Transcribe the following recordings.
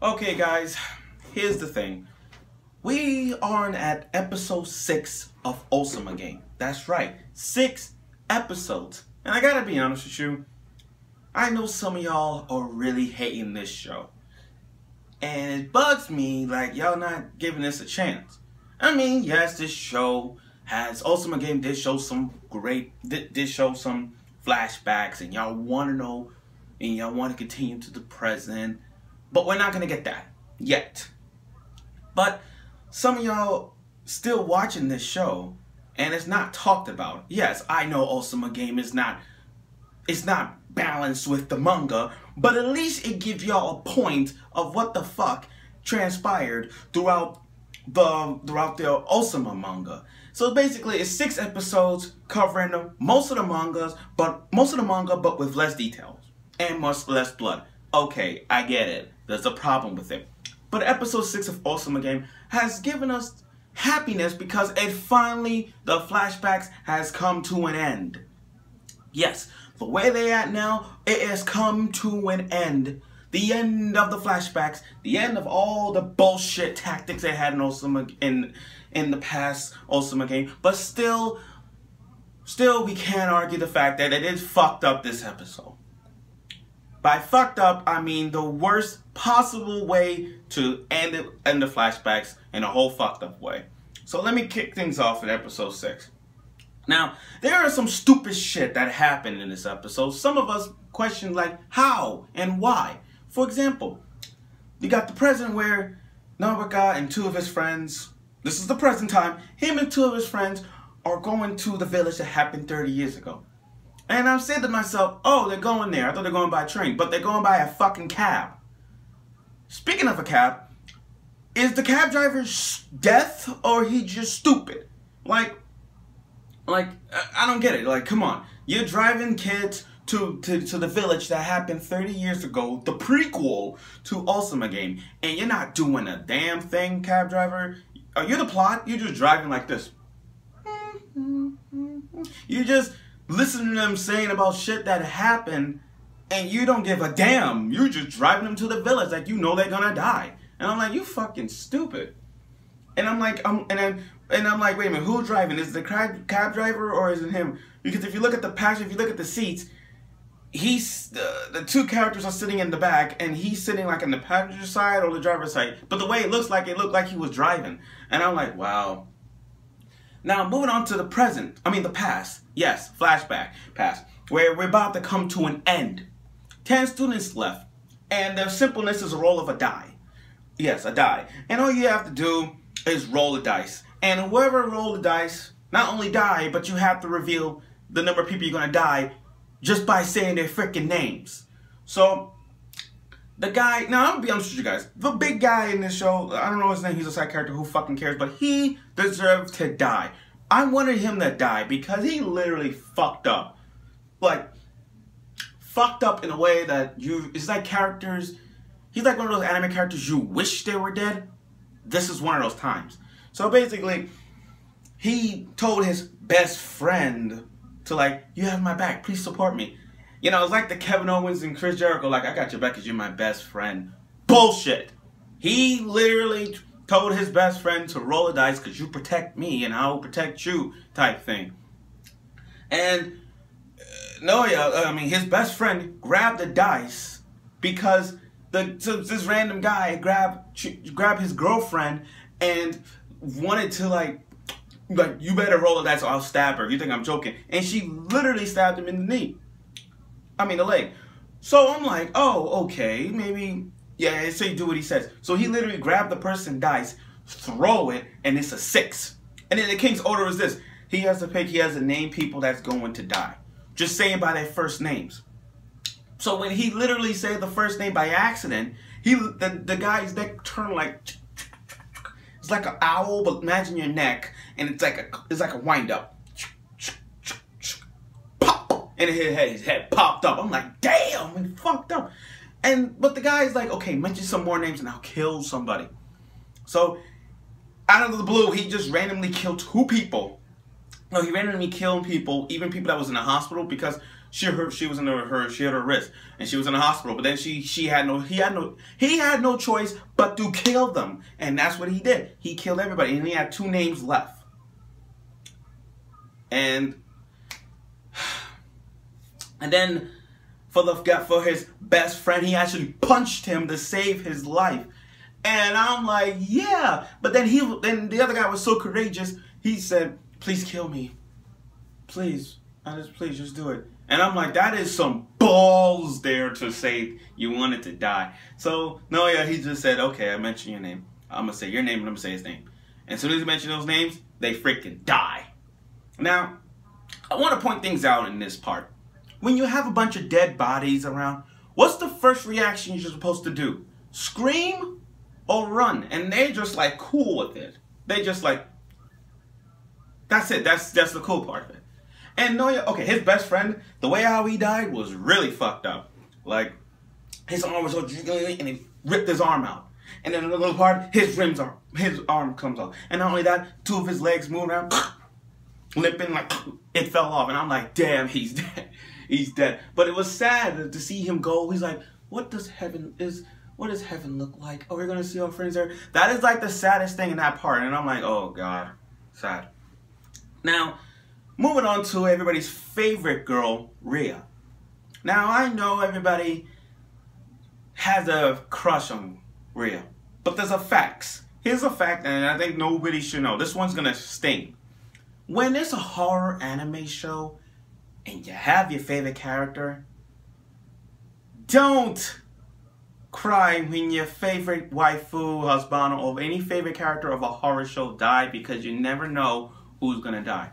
Okay, guys, here's the thing. We are at episode 6 of Ousama game. That's right, 6 episodes. And I gotta be honest with you, I know some of y'all are really hating this show. And it bugs me like y'all not giving this a chance. I mean, yes, this show has Ousama game did show some flashbacks, and y'all want to know, and y'all want to continue to the present. But we're not gonna get that yet. But some of y'all still watching this show, and it's not talked about. Yes, I know Ousama game is not balanced with the manga, but at least it gives y'all a point of what the fuck transpired throughout the Ousama manga. So basically, it's 6 episodes covering most of the manga, but with less details and much less blood. Okay, I get it. There's a problem with it. But episode 6 of Ousama game has given us happiness because the flashbacks has come to an end. Yes, the way they at now, it has come to an end. The end of the flashbacks, the end of all the bullshit tactics they had in Ousama in the past Ousama game. But still we can't argue the fact that it is fucked up this episode. By fucked up, I mean the worst possible way to end the flashbacks in a whole fucked up way. So let me kick things off in episode 6. Now, there are some stupid shit that happened in this episode. Some of us question like how and why. For example, you got the present where Nobaka and 2 of his friends, this is the present time, him and 2 of his friends are going to the village that happened 30 years ago. And I'm saying to myself, oh, they're going there. I thought they're going by a train, but they're going by a fucking cab. Speaking of a cab, is the cab driver deaf or he just stupid? Like, I don't get it. Like, come on. You're driving kids to the village that happened 30 years ago, the prequel to Ousama game, and you're not doing a damn thing, cab driver. Are you the plot? You're just driving like this. You just listen to them saying about shit that happened, and you don't give a damn. You're just driving them to the village like you know they're gonna die. And I'm like, you fucking stupid. And I'm like, I'm like, wait a minute, who's driving? Is it the cab driver or is it him? Because if you look at the passenger, if you look at the seats, the 2 characters are sitting in the back, and he's sitting like on the passenger side or the driver's side. But the way it looked like he was driving. And I'm like, wow. Now, moving on to the past. Yes, flashback, past. Where we're about to come to an end. 10 students left. And their simpleness is a roll of a die. Yes, a die. And all you have to do is roll the dice. And whoever rolled the dice, not only die, but you have to reveal the number of people you're going to die just by saying their freaking names. So, the guy, now I'm going to be honest with you guys. The big guy in this show, I don't know his name, he's a side character, who fucking cares, but he deserved to die. I wanted him to die because he literally fucked up. Like, fucked up in a way that it's like characters, he's like one of those anime characters you wish they were dead. This is one of those times. So basically, he told his best friend to like, you have my back, please support me. You know, it's like the Kevin Owens and Chris Jericho, like, I got your back because you're my best friend. Bullshit. He literally told his best friend to roll the dice because you protect me and I'll protect you type thing. And his best friend grabbed the dice because this random guy grabbed his girlfriend and wanted to like, you better roll the dice or I'll stab her. You think I'm joking? And she literally stabbed him in the leg. So I'm like, oh, okay, maybe, yeah, so you do what he says. So he literally grabbed the person's dice, throw it, and it's a 6. And then the king's order is this. He has to name people that's going to die. Just saying by their first names. So when he literally said the first name by accident, the guy's neck turned like, it's like an owl, but imagine your neck, and it's like a wind up. Pop! And his head popped up. I'm like, damn, he fucked up. But the guy's like, okay, mention some more names and I'll kill somebody. So, out of the blue, he just randomly killed 2 people. No, he randomly killed people, even people that was in the hospital, because She was in she had her wrist, and she was in the hospital. But then he had no choice but to kill them, and that's what he did. He killed everybody, and he had 2 names left. And then for his best friend, he actually punched him to save his life. And I'm like, yeah. But then the other guy was so courageous. He said, "Please kill me, please. Please just do it." And I'm like, that is some balls there to say you wanted to die. So Noya, he just said, "Okay, I mentioned your name. I'm gonna say your name and I'm gonna say his name." And as soon as he mentioned those names, they freaking die. Now, I want to point things out in this part. When you have a bunch of dead bodies around, what's the first reaction you're supposed to do? Scream or run? And they're just like cool with it. They just like, that's it. That's the cool part of it. And Noya, okay, his best friend, the way how he died was really fucked up. Like, his arm was all jiggly and he ripped his arm out. And then another little part, his arm comes off. And not only that, 2 of his legs move around, limping like it fell off. And I'm like, damn, he's dead. He's dead. But it was sad to see him go. He's like, what does heaven look like? Oh, we're gonna see our friends there. That is like the saddest thing in that part. And I'm like, oh God, sad. Now, moving on to everybody's favorite girl, Rhea. Now, I know everybody has a crush on Rhea, but there's a facts. Here's a fact, and I think nobody should know. This one's gonna sting. When it's a horror anime show and you have your favorite character, don't cry when your favorite waifu, husband, or any favorite character of a horror show die, because you never know who's gonna die.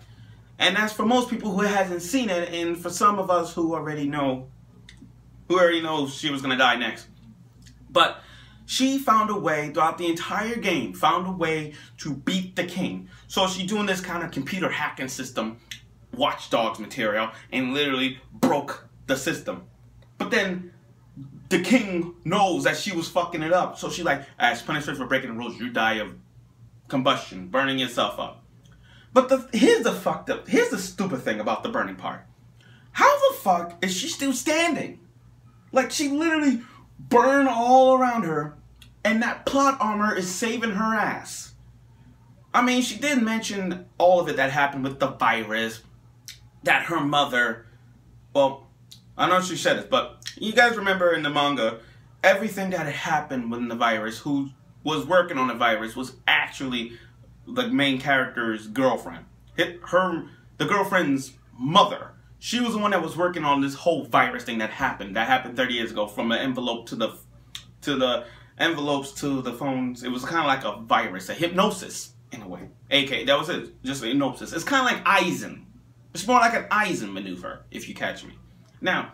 And that's for most people who hasn't seen it, and for some of us who already know she was gonna die next. But she found a way throughout the entire game, found a way to beat the king. So she's doing this kind of computer hacking system, Watch Dogs material, and literally broke the system. But then the king knows that she was fucking it up. So she like, as punishment for breaking the rules, you die of combustion, burning yourself up. But here's the stupid thing about the burning part. How the fuck is she still standing? Like, she literally burned all around her, and that plot armor is saving her ass. I mean, she did mention all of it that happened with the virus, that her mother, well, I know she said it, but you guys remember in the manga, everything that had happened with the virus, who was working on the virus was actually the main character's girlfriend. The girlfriend's mother. She was the one that was working on this whole virus thing that happened 30 years ago, from the envelope to the envelopes to the phones. It was kind of like a virus, a hypnosis in a way. AK, that was it, just a hypnosis. It's kind of like Eisen. It's more like an Eisen maneuver, if you catch me. Now,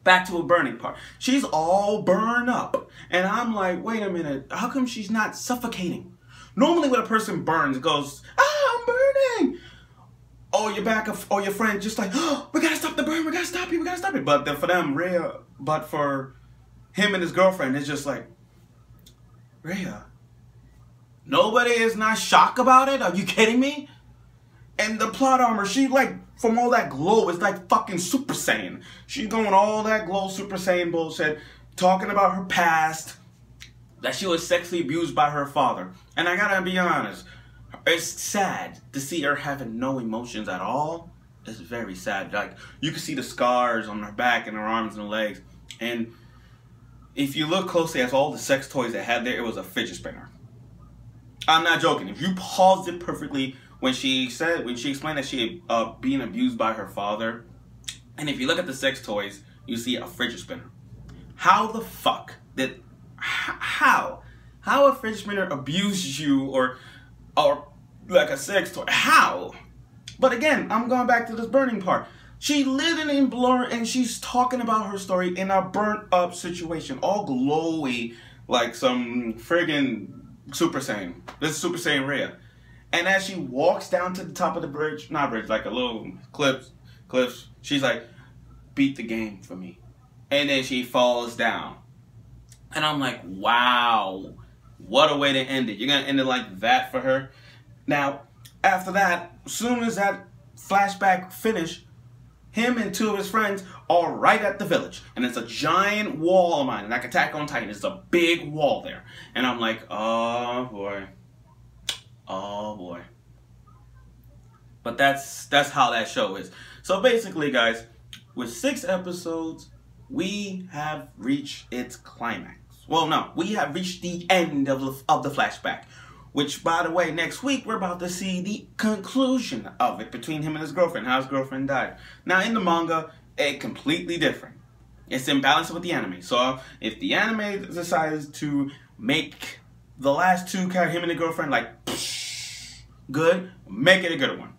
back to a burning part. She's all burned up, and I'm like, wait a minute, how come she's not suffocating? Normally when a person burns, it goes, ah, I'm burning! Or your back or your friend just like, oh, we gotta stop the burn, we gotta stop it, we gotta stop it. But for them, Rhea, but for him and his girlfriend, it's just like, Rhea, nobody is not shocked about it? Are you kidding me? And the plot armor, she like, from all that glow, it's like fucking Super Saiyan. She's going all that glow Super Saiyan bullshit, talking about her past, that she was sexually abused by her father. And I gotta be honest, it's sad to see her having no emotions at all. It's very sad. Like, you can see the scars on her back and her arms and her legs. And if you look closely at all the sex toys they had there, it was a fidget spinner. I'm not joking. If you paused it perfectly when she explained that she being abused by her father, and if you look at the sex toys, you see a fidget spinner. How the fuck did how a fidget spinner abused you or like a sex toy? How? But again, I'm going back to this burning part. She lived in blur, and she's talking about her story in a burnt up situation, all glowy like some friggin' Super Saiyan. This is Super Saiyan Rhea. And as she walks down to the top of the bridge, not bridge, like a little cliffs, she's like, beat the game for me. And then she falls down. And I'm like, wow, what a way to end it. You're going to end it like that for her? Now, after that, as soon as that flashback finished, him and two of his friends are right at the village. And it's a giant wall of mine. And like Attack on Titan, it's a big wall there. And I'm like, oh boy. Oh boy. But that's how that show is. So basically, guys, with 6 episodes, we have reached its climax. Well, no, we have reached the end of the flashback. Which, by the way, next week, we're about to see the conclusion of it between him and his girlfriend, how his girlfriend died. Now, in the manga, it's completely different. It's in balance with the anime. So, if the anime decides to make the last two characters, him and the girlfriend, like, good, make it a good one.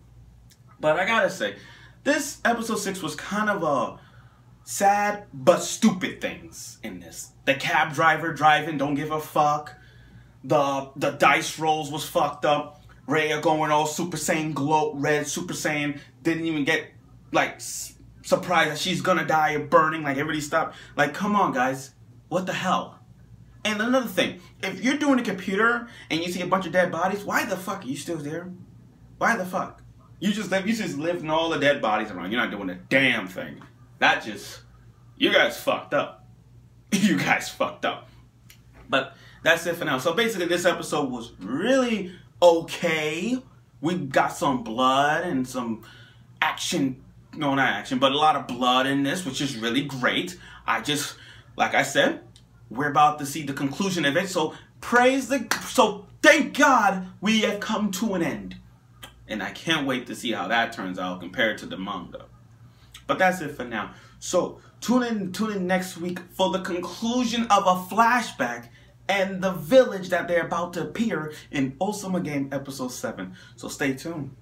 But I gotta say, this episode 6 was kind of a sad but stupid things in this. The cab driver driving, don't give a fuck. The dice rolls was fucked up. Rhea going all Super Saiyan glow red, Super Saiyan, didn't even get like surprised that she's gonna die of burning, like everybody stopped. Like, come on guys, what the hell? And another thing, if you're doing a computer and you see a bunch of dead bodies, why the fuck are you still there? Why the fuck? You just living all the dead bodies around. You're not doing a damn thing. That just, you guys fucked up. You guys fucked up. But that's it for now. So basically, this episode was really okay. We got some blood and some action. No, not action, but a lot of blood in this, which is really great. Like I said, we're about to see the conclusion of it. So thank God we have come to an end. And I can't wait to see how that turns out compared to the manga. But that's it for now. So tune in next week for the conclusion of a flashback and the village that they're about to appear in Ousama Game Episode 7. So stay tuned.